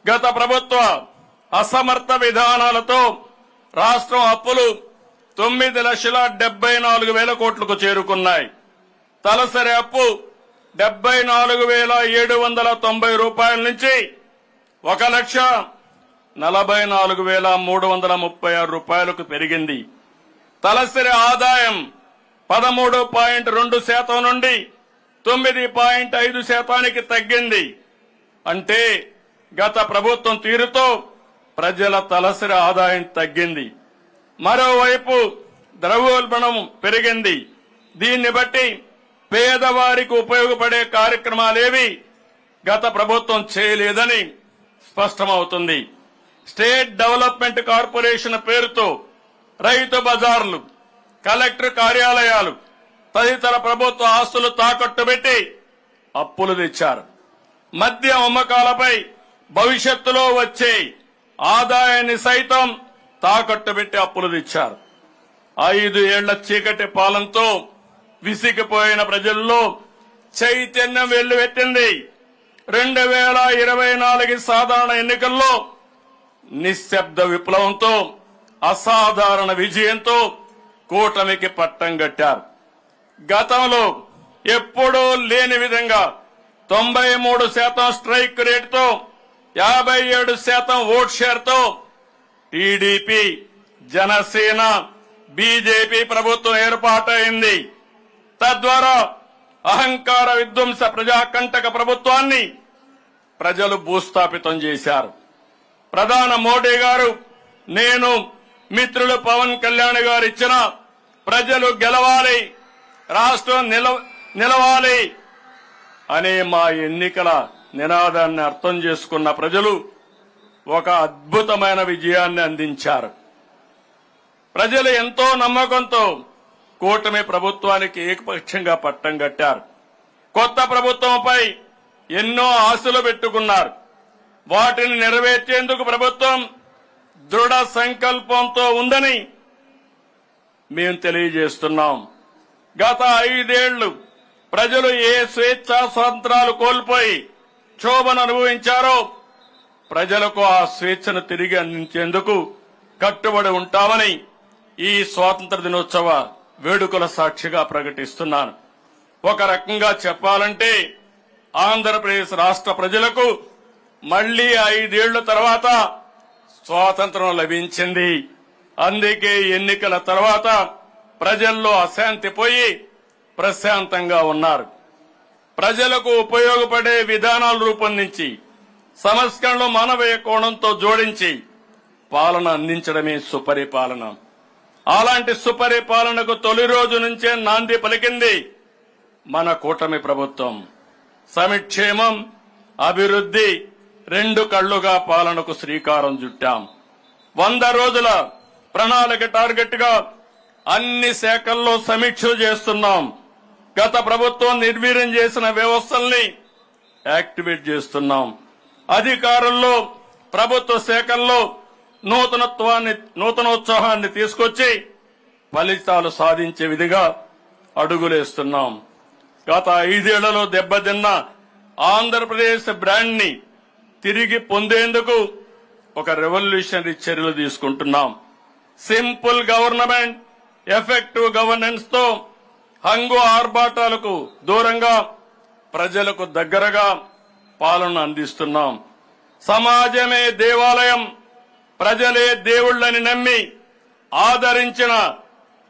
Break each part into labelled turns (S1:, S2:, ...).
S1: గత ప్రభుత్వ అసమర్థ విధానాలతో రాష్ట్రం అప్పులు 9,74,000 కోట్లకు చేరుకున్నాయి. తలసరి అప్పు 74,790 రూపాయల నుంచి 1,44,336 రూపాయలకు పెరిగింది. తలసరి ఆదాయం 13.2% నుండి 9.5% తగ్గింది. అంటే గత ప్రభుత్వం తీరుతో ప్రజల తలసరి ఆదాయం తగ్గింది. మరోవైపు ద్రవ్యోల్బణం పెరిగింది. దీన్ని బట్టి పేదవారికి ఉపయోగపడే కార్యక్రమాలేవి గత ప్రభుత్వం చేయలేదని స్పష్టమవుతుంది. స్టేట్ డెవలప్మెంట్ కార్పొరేషన్ పేరుతో రైతు బజార్లు, కలెక్టర్ కార్యాలయాలు తదితర ప్రభుత్వ ఆస్తులు తాకట్టు పెట్టి అప్పులు తెచ్చారు. మద్య అమ్మకాలపై భవిష్యత్తులో వచ్చే ఆదాయాన్ని సైతం తాకట్టు పెట్టి అప్పులు తెచ్చారు. 5 ఏళ్ల చీకటి పాలనతో విసిగిపోయిన ప్రజల్లో చైతన్యం వెల్లువెత్తింది. 2024 సాధారణ ఎన్నికల్లో నిశ్శబ్ద విప్లవంతో అసాధారణ విజయంతో కూటమికి పట్టం కట్టారు. గతంలో ఎప్పుడూ లేని విధంగా 93% స్ట్రైక్ రేటుతో 57% ఓట్ షేర్తో టీడీపీ, జనసేన, బీజేపీ ప్రభుత్వం ఏర్పాటైంది. తద్వారా అహంకార విధ్వంస ప్రజాకంటక ప్రభుత్వాన్ని ప్రజలు భూస్థాపితం చేశారు. ప్రధాని మోడీ గారు, నేను, మిత్రులు పవన్ కళ్యాణ్ గారు ఇచ్చిన ప్రజలు గెలవాలి, రాష్ట్రం నిలవాలి అనే మా ఎన్నికల నినాదాన్ని అర్థం చేసుకున్న ప్రజలు ఒక అద్భుతమైన విజయాన్ని అందించారు. ప్రజలు ఎంతో నమ్మకంతో కూటమి ప్రభుత్వానికి ఏకపక్షంగా పట్టం కట్టారు. కొత్త ప్రభుత్వంపై ఎన్నో ఆశలు పెట్టుకున్నారు. వాటిని నెరవేర్చేందుకు ప్రభుత్వం దృఢ సంకల్పంతో ఉందని మేము తెలియజేస్తున్నాం. గత 5 ఏళ్లు ప్రజలు ఏ స్వేచ్ఛా స్వాతంత్రాలు కోల్పోయి క్షోభను అనుభవించారో ప్రజలకు ఆ స్వేచ్ఛను తిరిగి అందించేందుకు కట్టుబడి ఉంటామని ఈ స్వాతంత్ర దినోత్సవ వేడుకల సాక్షిగా ప్రకటిస్తున్నాను. ఒక రకంగా చెప్పాలంటే ఆంధ్రప్రదేశ్ రాష్ట్ర ప్రజలకు మళ్లీ 5 ఏళ్ల తర్వాత స్వాతంత్రం లభించింది. అందుకే ఎన్నికల తర్వాత ప్రజల్లో అశాంతి పోయి ప్రశాంతంగా ఉన్నారు. ప్రజలకు ఉపయోగపడే విధానాలు రూపొందించి సంస్కరణలు మానవీయ కోణంతో జోడించి పాలన అందించడమే సుపరిపాలన. అలాంటి సుపరిపాలనకు తొలి రోజు నుంచే నాంది పలికింది మన కూటమి ప్రభుత్వం. సంక్షేమం, అభివృద్ధి 2 కళ్లుగా పాలనకు శ్రీకారం చుట్టాం. 100 రోజుల ప్రణాళిక టార్గెట్ గా అన్ని శాఖల్లో సమీక్షలు చేస్తున్నాం. గత ప్రభుత్వం నిర్వీర్యం చేసిన వ్యవస్థల్ని యాక్టివేట్ చేస్తున్నాం. అధికారుల్లో, ప్రభుత్వ శాఖల్లో నూతనోత్సాహాన్ని తీసుకొచ్చి ఫలితాలు సాధించే విధిగా అడుగులేస్తున్నాం. గత 5 ఏళ్లలో దెబ్బతిన్న ఆంధ్రప్రదేశ్ బ్రాండ్ ని తిరిగి పొందేందుకు ఒక రెవల్యూషనరీ చర్యలు తీసుకుంటున్నాం. సింపుల్ గవర్నమెంట్, ఎఫెక్టివ్ గవర్నెన్స్ తో హంగు ఆర్భాటాలకు దూరంగా ప్రజలకు దగ్గరగా పాలన అందిస్తున్నాం. సమాజమే దేవాలయం, ప్రజలే దేవుళ్లని నమ్మి ఆదరించిన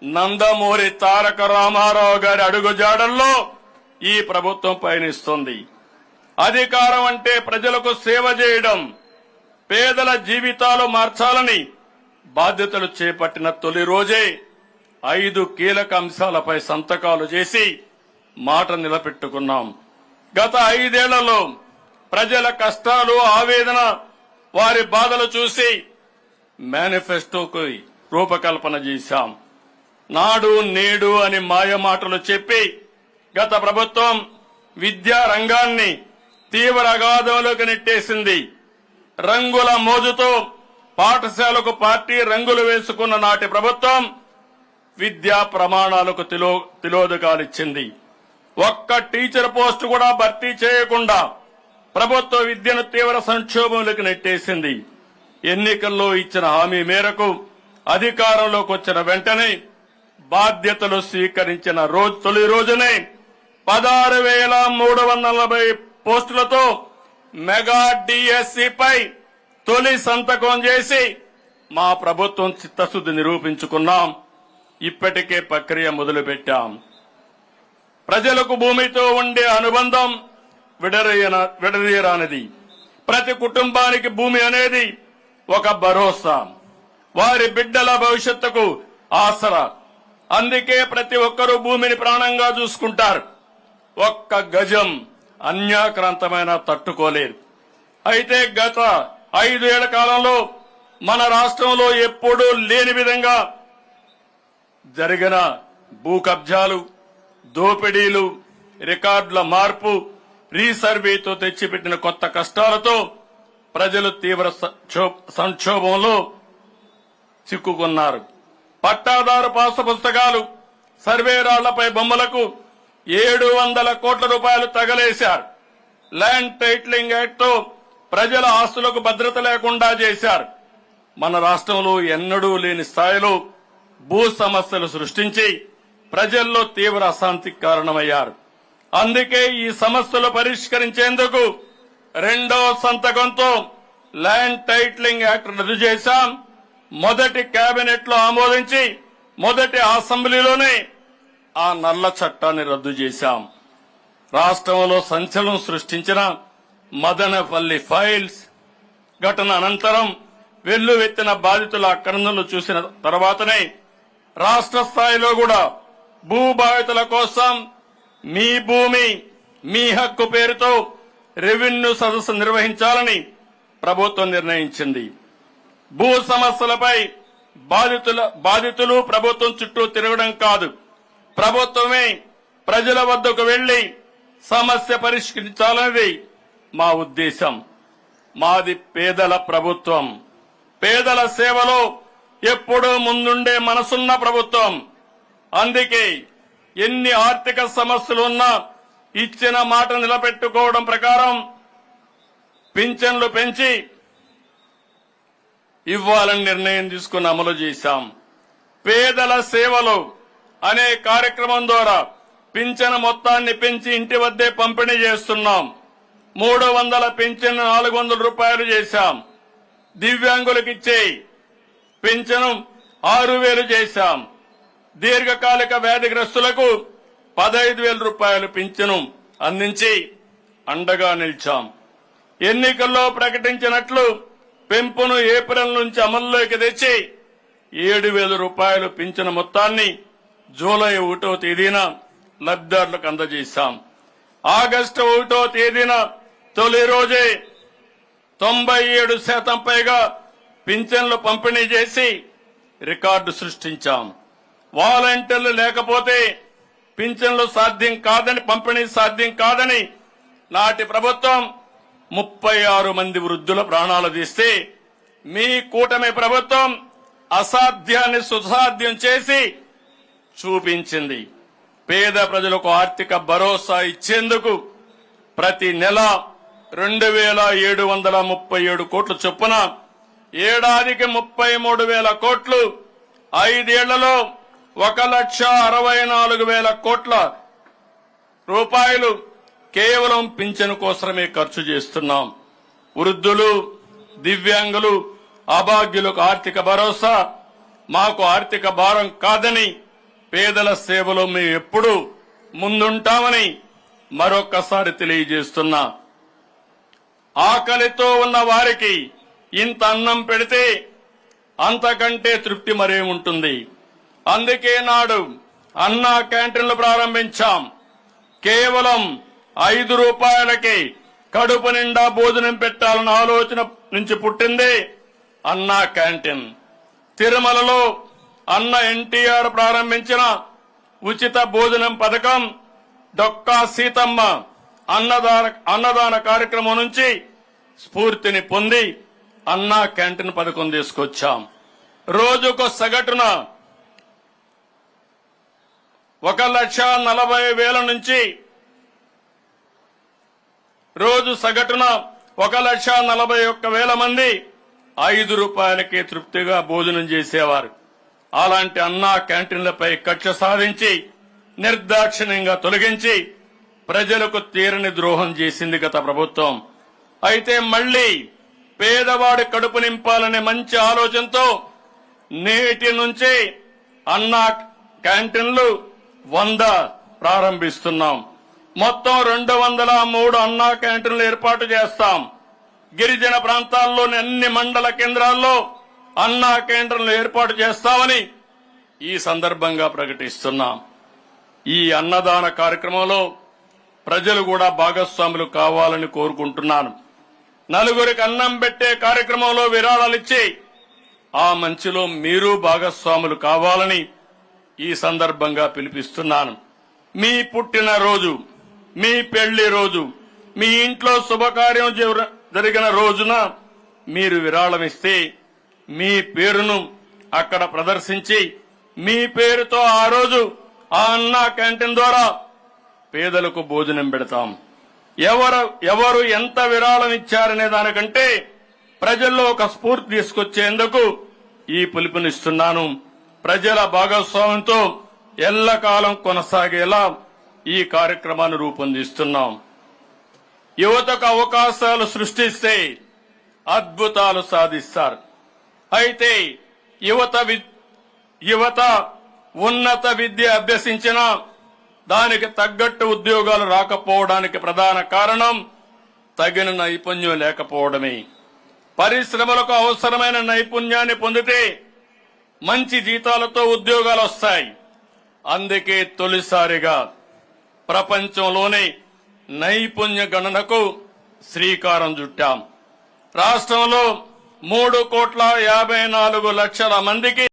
S1: నందమూరి తారక రామారావు గారి అడుగుజాడల్లో ఈ ప్రభుత్వం పయనిస్తుంది. అధికారం అంటే ప్రజలకు సేవ చేయడం, పేదల జీవితాలు మార్చాలని బాధ్యతలు చేపట్టిన తొలి రోజే 5 కీలక అంశాలపై సంతకాలు చేసి మాట నిలబెట్టుకున్నాం. గత 5 ఏళ్లలో ప్రజల కష్టాలు, ఆవేదన, వారి బాధలు చూసి మేనిఫెస్టోకు రూపకల్పన చేశాం. నాడు నేడు అని మాయ మాటలు చెప్పి గత ప్రభుత్వం విద్యా రంగాన్ని తీవ్ర అగాధంలోకి నెట్టేసింది. రంగుల మోజుతో పాఠశాలకు పార్టీ రంగులు వేసుకున్న నాటి ప్రభుత్వం విద్యా ప్రమాణాలకు తిలోదకాలిచ్చింది. ఒక్క టీచర్ పోస్టు కూడా భర్తీ చేయకుండా ప్రభుత్వ విద్యను తీవ్ర సంక్షోభంలోకి నెట్టేసింది. ఎన్నికల్లో ఇచ్చిన హామీ మేరకు అధికారంలోకి వచ్చిన వెంటనే బాధ్యతలు స్వీకరించిన తొలి రోజునే 16,340 పోస్టులతో మెగా డిఎస్సిపై తొలి సంతకం చేసి మా ప్రభుత్వం చిత్తశుద్ధి నిరూపించుకున్నాం. ఇప్పటికే ప్రక్రియ మొదలుపెట్టాం. ప్రజలకు భూమితో ఉండే అనుబంధం విడదీయరానిది. ప్రతి కుటుంబానికి భూమి అనేది ఒక భరోసా, వారి బిడ్డల భవిష్యత్తుకు ఆసరా. అందుకే ప్రతి ఒక్కరూ భూమిని ప్రాణంగా చూసుకుంటారు. ఒక్క గజం అన్యాక్రాంతమైన తట్టుకోలేరు. అయితే గత 5 ఏళ్ల కాలంలో మన రాష్ట్రంలో ఎప్పుడూ లేని విధంగా జరిగిన భూ కబ్జాలు, దోపిడీలు, రికార్డుల మార్పు, రీసర్వేతో తెచ్చిపెట్టిన కొత్త కష్టాలతో ప్రజలు తీవ్ర సంక్షోభంలో చిక్కుకున్నారు. పట్టాదారు పాసు పుస్తకాలు, సర్వే రాళ్లపై బొమ్మలకు 700 కోట్ల రూపాయలు తగలేశారు. ల్యాండ్ టైటిలింగ్ యాక్ట్ తో ప్రజల ఆస్తులకు భద్రత లేకుండా చేశారు. మన రాష్ట్రంలో ఎన్నడూ లేని స్థాయిలో భూ సమస్యలు సృష్టించి ప్రజల్లో తీవ్ర అశాంతికి కారణమయ్యారు. అందుకే ఈ సమస్యలు పరిష్కరించేందుకు రెండో సంతకంతో ల్యాండ్ టైటిలింగ్ యాక్ట్ రద్దు చేశాం. మొదటి కేబినెట్ లో ఆమోదించి మొదటి అసెంబ్లీలోనే ఆ నల్ల చట్టాన్ని రద్దు చేశాం. రాష్ట్రంలో సంచలనం సృష్టించిన మదనపల్లి ఫైల్స్ ఘటన అనంతరం వెల్లువెత్తిన బాధితుల ఆక్రందనలు చూసిన తర్వాతనే రాష్ట్ర స్థాయిలో కూడా భూ బాధితుల కోసం మీ భూమి మీ హక్కు పేరుతో రెవెన్యూ సదస్సు నిర్వహించాలని ప్రభుత్వం నిర్ణయించింది. భూ సమస్యలపై బాధితులు ప్రభుత్వం చుట్టూ తిరగడం కాదు, ప్రభుత్వమే ప్రజల వద్దకు వెళ్లి సమస్య పరిష్కరించాలనేది మా ఉద్దేశం. మాది పేదల ప్రభుత్వం, పేదల సేవలో ఎప్పుడూ ముందుండే మనసున్న ప్రభుత్వం. అందుకే ఎన్ని ఆర్థిక సమస్యలున్నా ఇచ్చిన మాట నిలబెట్టుకోవడం ప్రకారం పింఛన్లు పెంచి ఇవ్వాలని నిర్ణయం తీసుకుని అమలు చేశాం. పేదల సేవలు అనే కార్యక్రమం ద్వారా పింఛను మొత్తాన్ని పెంచి ఇంటి వద్దే పంపిణీ చేస్తున్నాం. 300 పింఛను 400 రూపాయలు చేశాం. దివ్యాంగులకు ఇచ్చే పింఛను 6,000 చేశాం. దీర్ఘకాలిక వ్యాధిగ్రస్తులకు 15,000 రూపాయలు పింఛను అందించి అండగా నిలిచాం. ఎన్నికల్లో ప్రకటించినట్లు పెంపును ఏప్రిల్ నుంచి అమల్లోకి తెచ్చి 7,000 రూపాయలు పింఛను మొత్తాన్ని జూలై 1వ తేదీన లబ్ధిదారులకు అందజేశాం. ఆగస్టు 1వ తేదీన తొలి రోజే 97% పైగా పింఛన్లు పంపిణీ చేసి రికార్డు సృష్టించాం. వాలంటీర్లు లేకపోతే పింఛన్లు సాధ్యం కాదని, పంపిణీ సాధ్యం కాదని నాటి ప్రభుత్వం 36 మంది వృద్ధుల ప్రాణాలు తీస్తే మీ కూటమి ప్రభుత్వం అసాధ్యాన్ని సుసాధ్యం చేసి చూపించింది. పేద ప్రజలకు ఆర్థిక భరోసా ఇచ్చేందుకు ప్రతి నెల 2,737 కోట్ల చొప్పున ఏడాదికి 33,000 కోట్లు, 5 ఏళ్లలో 1,64,000 కోట్ల రూపాయలు కేవలం పింఛను కోసమే ఖర్చు చేస్తున్నాం. వృద్ధులు, దివ్యాంగులు, అభాగ్యులకు ఆర్థిక భరోసా మాకు ఆర్థిక భారం కాదని, పేదల సేవలో మేము ఎప్పుడూ ముందుంటామని మరొక్కసారి తెలియజేస్తున్నా. ఆకలితో ఉన్న వారికి ఇంత అన్నం పెడితే అంతకంటే తృప్తి మరేముంటుంది. అందుకే నాడు అన్నా క్యాంటీన్లు ప్రారంభించాం. కేవలం 5 రూపాయలకి కడుపు నిండా భోజనం పెట్టాలన్న ఆలోచన నుంచి పుట్టిందే అన్నా క్యాంటీన్. తిరుమలలో అన్న ఎన్టీఆర్ ప్రారంభించిన ఉచిత భోజనం పథకం, డొక్కా సీతమ్మ అన్నదాన కార్యక్రమం నుంచి స్ఫూర్తిని పొంది అన్నా క్యాంటీన్ పథకం తీసుకొచ్చాం. రోజుకు సగటున 1,40,000 నుంచి రోజు సగటున 1,41,000 మంది 5 రూపాయలకే తృప్తిగా భోజనం చేసేవారు. అలాంటి అన్నా క్యాంటీన్లపై కక్ష సాధించి నిర్దాక్షిణ్యంగా తొలగించి ప్రజలకు తీరని ద్రోహం చేసింది గత ప్రభుత్వం. అయితే మళ్లీ పేదవాడి కడుపు నింపాలనే మంచి ఆలోచనతో నేటి నుంచి అన్నా క్యాంటీన్లు 100 ప్రారంభిస్తున్నాం. మొత్తం 203 అన్నా క్యాంటీన్లు ఏర్పాటు చేస్తాం. గిరిజన ప్రాంతాల్లోని అన్ని మండల కేంద్రాల్లో అన్నా క్యాంటీన్లు ఏర్పాటు చేస్తామని ఈ సందర్భంగా ప్రకటిస్తున్నాం. ఈ అన్నదాన కార్యక్రమంలో ప్రజలు కూడా భాగస్వాములు కావాలని కోరుకుంటున్నాను. నలుగురికి అన్నం పెట్టే కార్యక్రమంలో విరాళాలిచ్చి ఆ మంచిలో మీరు భాగస్వాములు కావాలని ఈ సందర్భంగా పిలిపిస్తున్నాను. మీ పుట్టిన రోజు, మీ పెళ్లి రోజు, మీ ఇంట్లో శుభకార్యం జరిగిన రోజున మీరు విరాళం ఇస్తే మీ పేరును అక్కడ ప్రదర్శించి మీ పేరుతో ఆ రోజు ఆ అన్నా క్యాంటీన్ ద్వారా పేదలకు భోజనం పెడతాం. ఎవరు ఎంత విరాళం ఇచ్చారనే దానికంటే ప్రజల్లో ఒక స్ఫూర్తి తీసుకొచ్చేందుకు ఈ పిలుపునిస్తున్నాను. ప్రజల భాగస్వామ్యంతో ఎల్లకాలం కొనసాగేలా ఈ కార్యక్రమాన్ని రూపొందిస్తున్నాం. యువతకు అవకాశాలు సృష్టిస్తే అద్భుతాలు సాధిస్తారు. అయితే యువత ఉన్నత విద్య అభ్యసించిన దానికి తగ్గట్టు ఉద్యోగాలు రాకపోవడానికి ప్రధాన కారణం తగిన నైపుణ్యం లేకపోవడమే. పరిశ్రమలకు అవసరమైన నైపుణ్యాన్ని పొందితే మంచి జీతాలతో ఉద్యోగాలు వస్తాయి. అందుకే తొలిసారిగా ప్రపంచంలోనే నైపుణ్య గణనకు శ్రీకారం చుట్టాం. రాష్ట్రంలో 3,54,00,000 మందికి